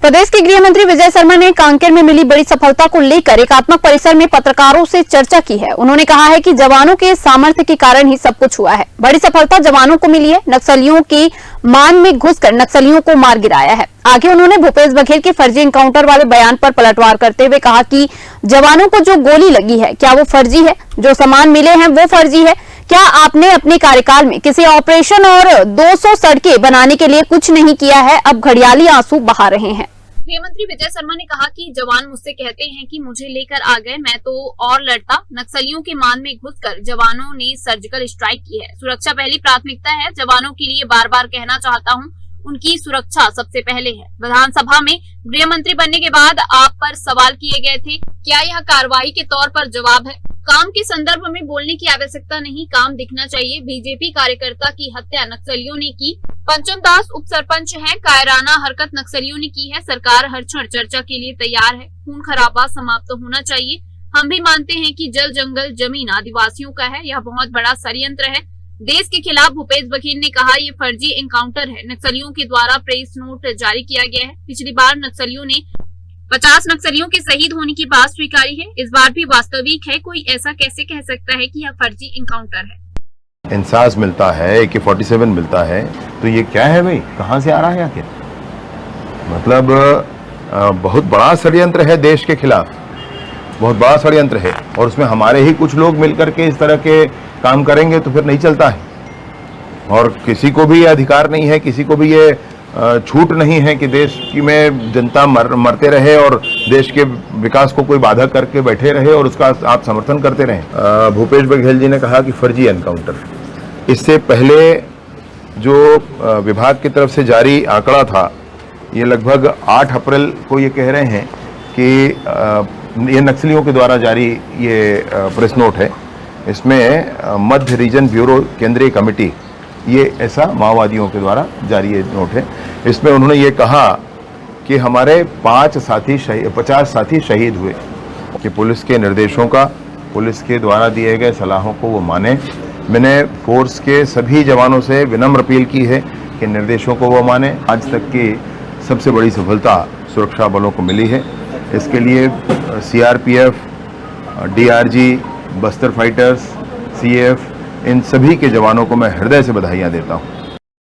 प्रदेश के गृह मंत्री विजय शर्मा ने कांकेर में मिली बड़ी सफलता को लेकर एकात्मक परिसर में पत्रकारों से चर्चा की है। उन्होंने कहा है कि जवानों के सामर्थ्य के कारण ही सब कुछ हुआ है। बड़ी सफलता जवानों को मिली है। नक्सलियों की मान में घुसकर नक्सलियों को मार गिराया है। आगे उन्होंने भूपेश बघेल के फर्जी एनकाउंटर वाले बयान पर पलटवार करते हुए कहा कि जवानों को जो गोली लगी है क्या वो फर्जी है, जो सामान मिले हैं वो फर्जी है। क्या आपने अपने कार्यकाल में किसी ऑपरेशन और 200 सड़कें बनाने के लिए कुछ नहीं किया है? अब घड़ियाली आंसू बहा रहे हैं। गृहमंत्री विजय शर्मा ने कहा कि जवान मुझसे कहते हैं कि मुझे लेकर आ गए, मैं तो और लड़ता। नक्सलियों के मान में घुसकर जवानों ने सर्जिकल स्ट्राइक की है। सुरक्षा पहली प्राथमिकता है। जवानों के लिए बार बार कहना चाहता हूं, उनकी सुरक्षा सबसे पहले है। विधानसभा में गृह मंत्री बनने के बाद आप पर सवाल किए गए थे, क्या यह कार्रवाई के तौर पर जवाब है? काम के संदर्भ में बोलने की आवश्यकता नहीं, काम दिखना चाहिए। बीजेपी कार्यकर्ता की हत्या नक्सलियों ने की। पंचम दास उप सरपंच हैं। कायराना हरकत नक्सलियों ने की है। सरकार हर क्षण चर्चा के लिए तैयार है। खून खराबा समाप्त होना चाहिए। हम भी मानते हैं कि जल जंगल जमीन आदिवासियों का है। यह बहुत बड़ा षड्यंत्र है देश के खिलाफ। भूपेश बघेल ने कहा ये फर्जी एनकाउंटर है। नक्सलियों के द्वारा प्रेस नोट जारी किया गया है। पिछली बार नक्सलियों ने 50 नक्सलियों के शहीद होने की बात स्वीकारी है। इस बार भी वास्तविक है। कोई ऐसा कैसे कह सकता है कि यह फर्जी एनकाउंटर है? इंसास मिलता है, AK-47 मिलता है, तो ये क्या है भाई? कहां से आ रहा है आखिर? मतलब बहुत बड़ा षड्यंत्र है देश के खिलाफ, बहुत बड़ा षड्यंत्र है। और उसमें हमारे ही कुछ लोग मिलकर के इस तरह के काम करेंगे तो फिर नहीं चलता है। और किसी को भी ये अधिकार नहीं है, किसी को भी ये छूट नहीं है कि देश की में जनता मरते रहे और देश के विकास को कोई बाधा करके बैठे रहे और उसका आप समर्थन करते रहे। भूपेश बघेल जी ने कहा कि फर्जी एनकाउंटर। इससे पहले जो विभाग की तरफ से जारी आंकड़ा था, ये लगभग 8 अप्रैल को ये कह रहे हैं कि ये नक्सलियों के द्वारा जारी ये प्रेस नोट है। इसमें मध्य रीजन ब्यूरो केंद्रीय कमेटी, ये ऐसा माओवादियों के द्वारा जारी ये नोट है। इसमें उन्होंने ये कहा कि हमारे 50 साथी शहीद हुए, कि पुलिस के निर्देशों का, पुलिस के द्वारा दिए गए सलाहों को वो माने। मैंने फोर्स के सभी जवानों से विनम्र अपील की है कि निर्देशों को वो माने। आज तक की सबसे बड़ी सफलता सुरक्षा बलों को मिली है। इसके लिए CRPF, DRG, Bastar fighters, CF, इन सभी के जवानों को मैं हृदय से बधाइयाँ देता हूँ।